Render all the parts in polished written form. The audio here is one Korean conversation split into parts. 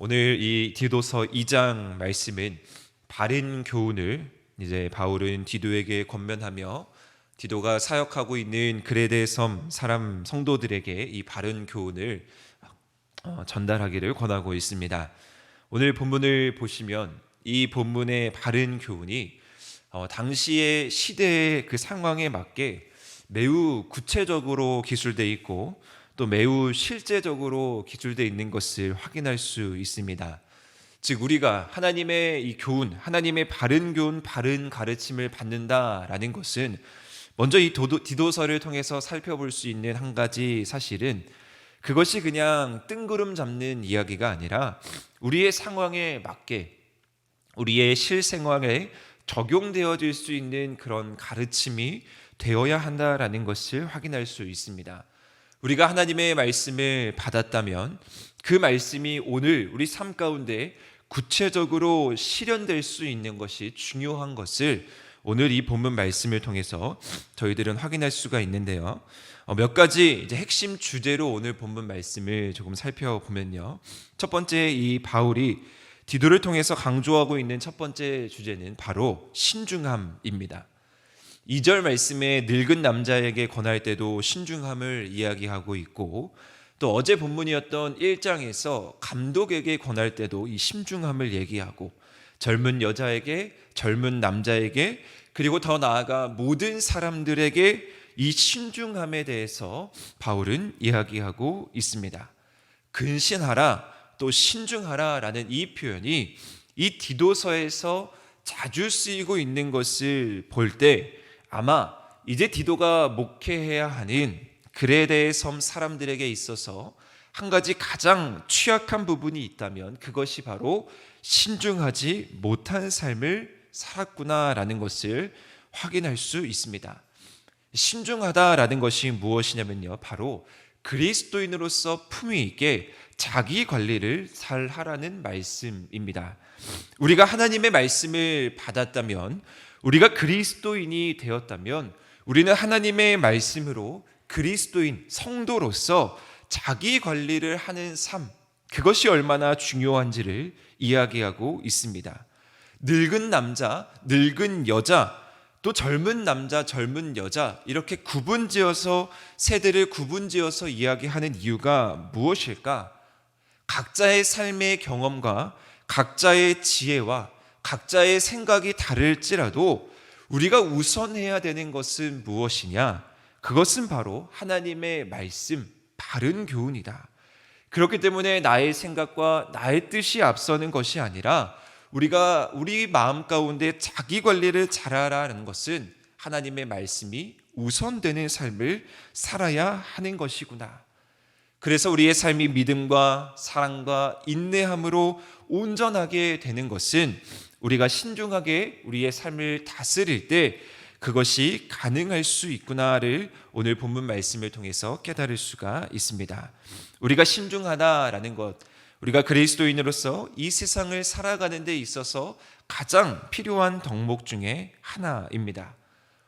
오늘 이 디도서 2장 말씀은 바른 교훈을 이제 바울은 디도에게 권면하며 디도가 사역하고 있는 그레데 섬 사람 성도들에게 이 바른 교훈을 전달하기를 권하고 있습니다. 오늘 본문을 보시면 이 본문의 바른 교훈이 당시의 시대의 그 상황에 맞게 매우 구체적으로 기술되어 있고 또 매우 실제적으로 기술되어 있는 것을 확인할 수 있습니다. 즉 우리가 하나님의 이 교훈, 하나님의 바른 교훈, 바른 가르침을 받는다라는 것은 먼저 이 디도서를 통해서 살펴볼 수 있는 한 가지 사실은 그것이 그냥 뜬구름 잡는 이야기가 아니라 우리의 상황에 맞게 우리의 실생활에 적용되어질 수 있는 그런 가르침이 되어야 한다라는 것을 확인할 수 있습니다. 우리가 하나님의 말씀을 받았다면 그 말씀이 오늘 우리 삶 가운데 구체적으로 실현될 수 있는 것이 중요한 것을 오늘 이 본문 말씀을 통해서 저희들은 확인할 수가 있는데요. 몇 가지 이제 핵심 주제로 오늘 본문 말씀을 조금 살펴보면요. 첫 번째, 이 바울이 디도를 통해서 강조하고 있는 첫 번째 주제는 바로 신중함입니다. 2절 말씀에 늙은 남자에게 권할 때도 신중함을 이야기하고 있고, 또 어제 본문이었던 1장에서 감독에게 권할 때도 이 신중함을 얘기하고, 젊은 여자에게, 젊은 남자에게, 그리고 더 나아가 모든 사람들에게 이 신중함에 대해서 바울은 이야기하고 있습니다. 근신하라, 또 신중하라 라는 이 표현이 이 디도서에서 자주 쓰이고 있는 것을 볼 때 아마 이제 디도가 목회해야 하는 그레데 섬 사람들에게 있어서 한 가지 가장 취약한 부분이 있다면 그것이 바로 신중하지 못한 삶을 살았구나라는 것을 확인할 수 있습니다. 신중하다라는 것이 무엇이냐면요, 바로 그리스도인으로서 품위 있게 자기 관리를 잘 하라는 말씀입니다. 우리가 하나님의 말씀을 받았다면, 우리가 그리스도인이 되었다면 우리는 하나님의 말씀으로 그리스도인 성도로서 자기 관리를 하는 삶, 그것이 얼마나 중요한지를 이야기하고 있습니다. 늙은 남자, 늙은 여자, 또 젊은 남자, 젊은 여자, 이렇게 구분지어서 세대를 구분지어서 이야기하는 이유가 무엇일까? 각자의 삶의 경험과 각자의 지혜와 각자의 생각이 다를지라도 우리가 우선해야 되는 것은 무엇이냐? 그것은 바로 하나님의 말씀, 바른 교훈이다. 그렇기 때문에 나의 생각과 나의 뜻이 앞서는 것이 아니라 우리가 우리 마음 가운데 자기 관리를 잘하라는 것은 하나님의 말씀이 우선되는 삶을 살아야 하는 것이구나. 그래서 우리의 삶이 믿음과 사랑과 인내함으로 온전하게 되는 것은 우리가 신중하게 우리의 삶을 다스릴 때 그것이 가능할 수 있구나를 오늘 본문 말씀을 통해서 깨달을 수가 있습니다. 우리가 신중하다라는 것, 우리가 그리스도인으로서 이 세상을 살아가는 데 있어서 가장 필요한 덕목 중에 하나입니다.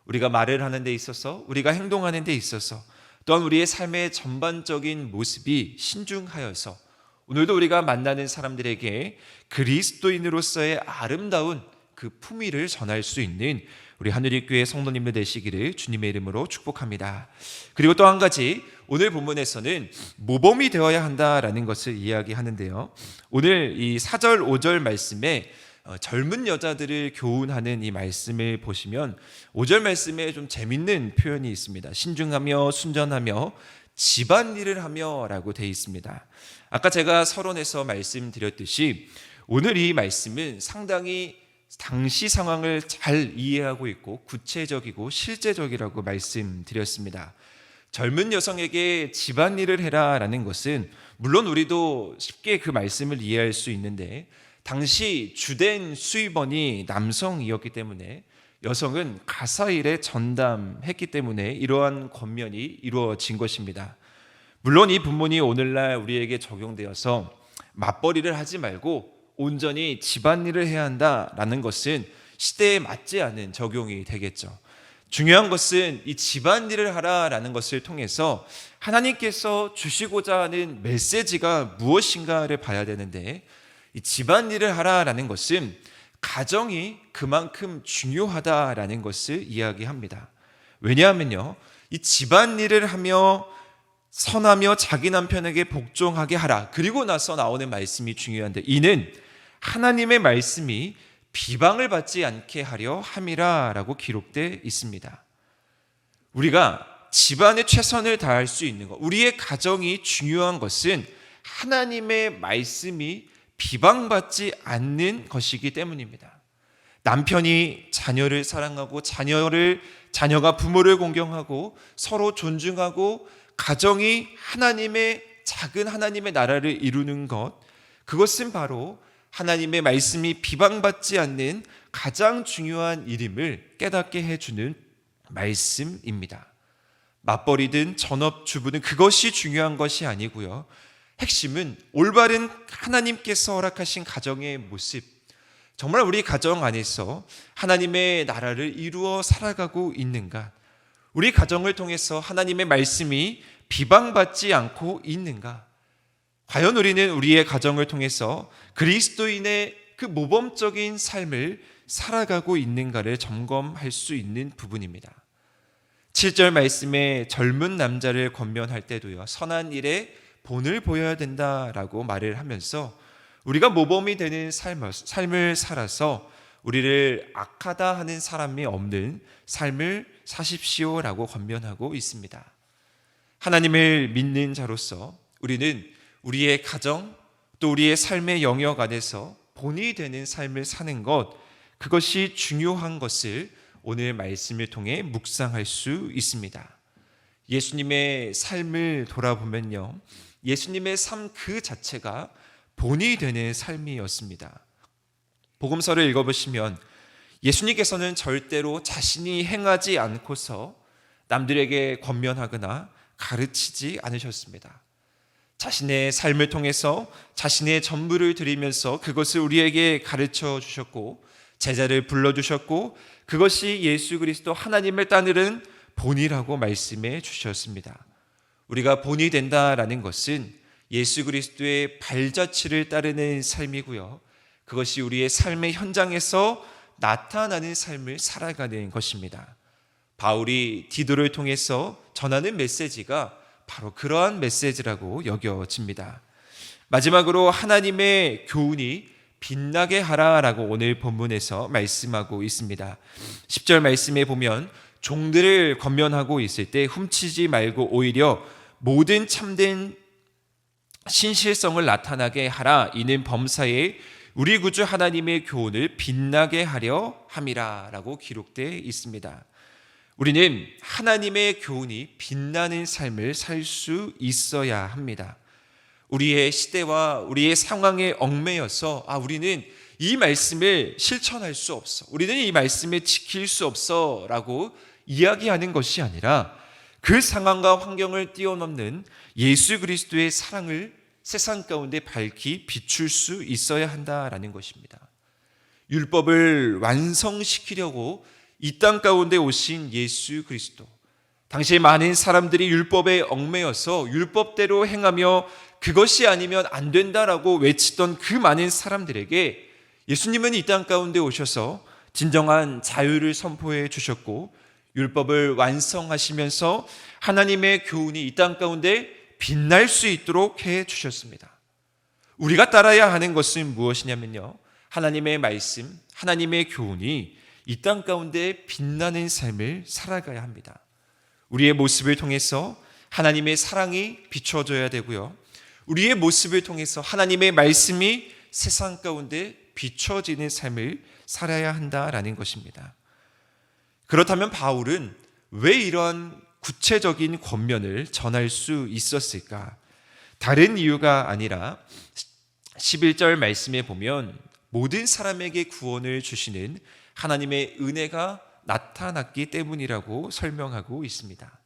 우리가 말을 하는 데 있어서, 우리가 행동하는 데 있어서, 또한 우리의 삶의 전반적인 모습이 신중하여서 오늘도 우리가 만나는 사람들에게 그리스도인으로서의 아름다운 그 품위를 전할 수 있는 우리 하늘빛교회 성도님들 되시기를 주님의 이름으로 축복합니다. 그리고 또 한 가지, 오늘 본문에서는 모범이 되어야 한다라는 것을 이야기하는데요. 오늘 이 4절 5절 말씀에 젊은 여자들을 교훈하는 이 말씀을 보시면 5절 말씀에 좀 재밌는 표현이 있습니다. 신중하며 순전하며 집안일을 하며 라고 되어 있습니다. 아까 제가 서론에서 말씀드렸듯이 오늘 이 말씀은 상당히 당시 상황을 잘 이해하고 있고 구체적이고 실제적이라고 말씀드렸습니다. 젊은 여성에게 집안일을 해라 라는 것은 물론 우리도 쉽게 그 말씀을 이해할 수 있는데 당시 주된 수입원이 남성이었기 때문에 여성은 가사일에 전담했기 때문에 이러한 권면이 이루어진 것입니다. 물론 이 본문이 오늘날 우리에게 적용되어서 맞벌이를 하지 말고 온전히 집안일을 해야 한다라는 것은 시대에 맞지 않은 적용이 되겠죠. 중요한 것은 이 집안일을 하라라는 것을 통해서 하나님께서 주시고자 하는 메시지가 무엇인가를 봐야 되는데, 이 집안일을 하라라는 것은 가정이 그만큼 중요하다라는 것을 이야기합니다. 왜냐하면요, 이 집안일을 하며 선하며 자기 남편에게 복종하게 하라, 그리고 나서 나오는 말씀이 중요한데, 이는 하나님의 말씀이 비방을 받지 않게 하려 함이라 라고 기록되어 있습니다. 우리가 집안에 최선을 다할 수 있는 것, 우리의 가정이 중요한 것은 하나님의 말씀이 비방받지 않는 것이기 때문입니다. 남편이 자녀를 사랑하고 자녀가 부모를 공경하고 서로 존중하고 가정이 작은 하나님의 나라를 이루는 것, 그것은 바로 하나님의 말씀이 비방받지 않는 가장 중요한 일임을 깨닫게 해주는 말씀입니다. 맞벌이든 전업주부든 그것이 중요한 것이 아니고요, 핵심은 올바른 하나님께서 허락하신 가정의 모습, 정말 우리 가정 안에서 하나님의 나라를 이루어 살아가고 있는가, 우리 가정을 통해서 하나님의 말씀이 비방받지 않고 있는가, 과연 우리는 우리의 가정을 통해서 그리스도인의 그 모범적인 삶을 살아가고 있는가를 점검할 수 있는 부분입니다. 7절 말씀에 젊은 남자를 권면할 때도요, 선한 일에 본을 보여야 된다라고 말을 하면서 우리가 모범이 되는 삶을 살아서 우리를 악하다 하는 사람이 없는 삶을 사십시오라고 권면하고 있습니다. 하나님을 믿는 자로서 우리는 우리의 가정 또 우리의 삶의 영역 안에서 본이 되는 삶을 사는 것, 그것이 중요한 것을 오늘 말씀을 통해 묵상할 수 있습니다. 예수님의 삶을 돌아보면요, 예수님의 삶 그 자체가 본이 되는 삶이었습니다. 복음서를 읽어보시면 예수님께서는 절대로 자신이 행하지 않고서 남들에게 권면하거나 가르치지 않으셨습니다. 자신의 삶을 통해서 자신의 전부를 드리면서 그것을 우리에게 가르쳐 주셨고 제자를 불러주셨고, 그것이 예수 그리스도 하나님을 따르는 본이라고 말씀해 주셨습니다. 우리가 본이 된다라는 것은 예수 그리스도의 발자취를 따르는 삶이고요, 그것이 우리의 삶의 현장에서 나타나는 삶을 살아가는 것입니다. 바울이 디도를 통해서 전하는 메시지가 바로 그러한 메시지라고 여겨집니다. 마지막으로 하나님의 교훈이 빛나게 하라라고 오늘 본문에서 말씀하고 있습니다. 10절 말씀에 보면 종들을 권면하고 있을 때 훔치지 말고 오히려 모든 참된 신실성을 나타나게 하라, 이는 범사에 우리 구주 하나님의 교훈을 빛나게 하려 함이라 라고 기록되어 있습니다. 우리는 하나님의 교훈이 빛나는 삶을 살 수 있어야 합니다. 우리의 시대와 우리의 상황에 얽매여서 우리는 이 말씀을 실천할 수 없어, 우리는 이 말씀을 지킬 수 없어 라고 이야기하는 것이 아니라 그 상황과 환경을 뛰어넘는 예수 그리스도의 사랑을 세상 가운데 밝히 비출 수 있어야 한다라는 것입니다. 율법을 완성시키려고 이 땅 가운데 오신 예수 그리스도, 당시에 많은 사람들이 율법에 얽매여서 율법대로 행하며 그것이 아니면 안 된다라고 외치던 그 많은 사람들에게 예수님은 이 땅 가운데 오셔서 진정한 자유를 선포해 주셨고, 율법을 완성하시면서 하나님의 교훈이 이 땅 가운데 빛날 수 있도록 해 주셨습니다. 우리가 따라야 하는 것은 무엇이냐면요, 하나님의 말씀, 하나님의 교훈이 이 땅 가운데 빛나는 삶을 살아가야 합니다. 우리의 모습을 통해서 하나님의 사랑이 비춰져야 되고요, 우리의 모습을 통해서 하나님의 말씀이 세상 가운데 비춰지는 삶을 살아야 한다라는 것입니다. 그렇다면 바울은 왜 이러한 구체적인 권면을 전할 수 있었을까? 다른 이유가 아니라 11절 말씀에 보면 모든 사람에게 구원을 주시는 하나님의 은혜가 나타났기 때문이라고 설명하고 있습니다.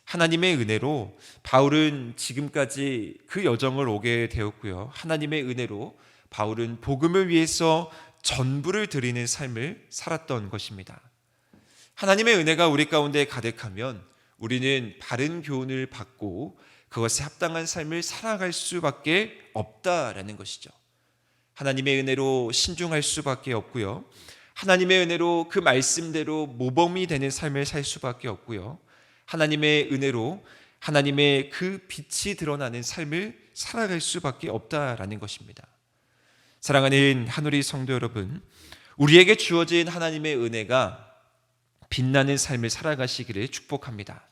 하나님의 은혜로 바울은 지금까지 그 여정을 오게 되었고요, 하나님의 은혜로 바울은 복음을 위해서 전부를 드리는 삶을 살았던 것입니다. 하나님의 은혜가 우리 가운데 가득하면 우리는 바른 교훈을 받고 그것에 합당한 삶을 살아갈 수밖에 없다라는 것이죠. 하나님의 은혜로 신중할 수밖에 없고요. 하나님의 은혜로 그 말씀대로 모범이 되는 삶을 살 수밖에 없고요. 하나님의 은혜로 하나님의 그 빛이 드러나는 삶을 살아갈 수밖에 없다라는 것입니다. 사랑하는 한우리 성도 여러분, 우리에게 주어진 하나님의 은혜가 빛나는 삶을 살아가시기를 축복합니다.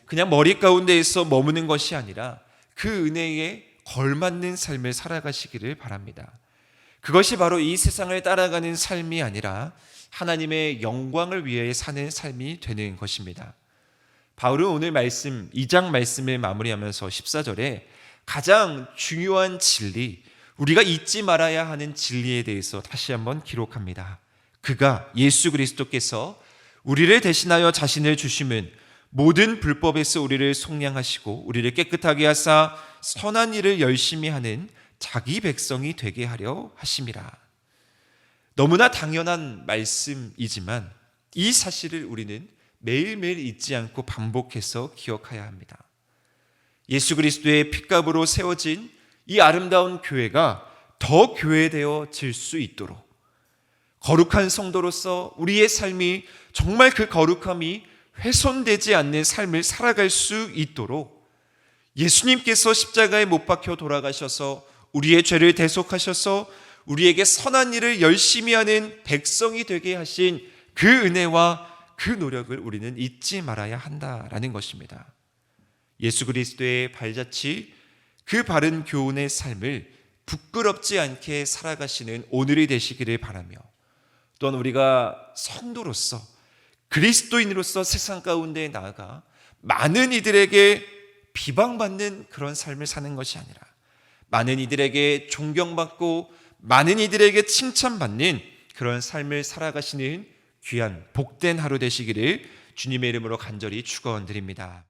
그냥 머리 가운데에서 머무는 것이 아니라 그 은혜에 걸맞는 삶을 살아가시기를 바랍니다. 그것이 바로 이 세상을 따라가는 삶이 아니라 하나님의 영광을 위해 사는 삶이 되는 것입니다. 바울은 오늘 말씀 2장 말씀을 마무리하면서 14절에 가장 중요한 진리, 우리가 잊지 말아야 하는 진리에 대해서 다시 한번 기록합니다. 그가 예수 그리스도께서 우리를 대신하여 자신을 주심은 모든 불법에서 우리를 속량하시고 우리를 깨끗하게 하사 선한 일을 열심히 하는 자기 백성이 되게 하려 하심이라. 너무나 당연한 말씀이지만 이 사실을 우리는 매일매일 잊지 않고 반복해서 기억해야 합니다. 예수 그리스도의 핏값으로 세워진 이 아름다운 교회가 더 교회되어질 수 있도록 거룩한 성도로서 우리의 삶이 정말 그 거룩함이 훼손되지 않는 삶을 살아갈 수 있도록 예수님께서 십자가에 못 박혀 돌아가셔서 우리의 죄를 대속하셔서 우리에게 선한 일을 열심히 하는 백성이 되게 하신 그 은혜와 그 노력을 우리는 잊지 말아야 한다라는 것입니다. 예수 그리스도의 발자취, 그 바른 교훈의 삶을 부끄럽지 않게 살아가시는 오늘이 되시기를 바라며, 또한 우리가 성도로서 그리스도인으로서 세상 가운데 나아가 많은 이들에게 비방받는 그런 삶을 사는 것이 아니라 많은 이들에게 존경받고 많은 이들에게 칭찬받는 그런 삶을 살아가시는 귀한 복된 하루 되시기를 주님의 이름으로 간절히 축원드립니다.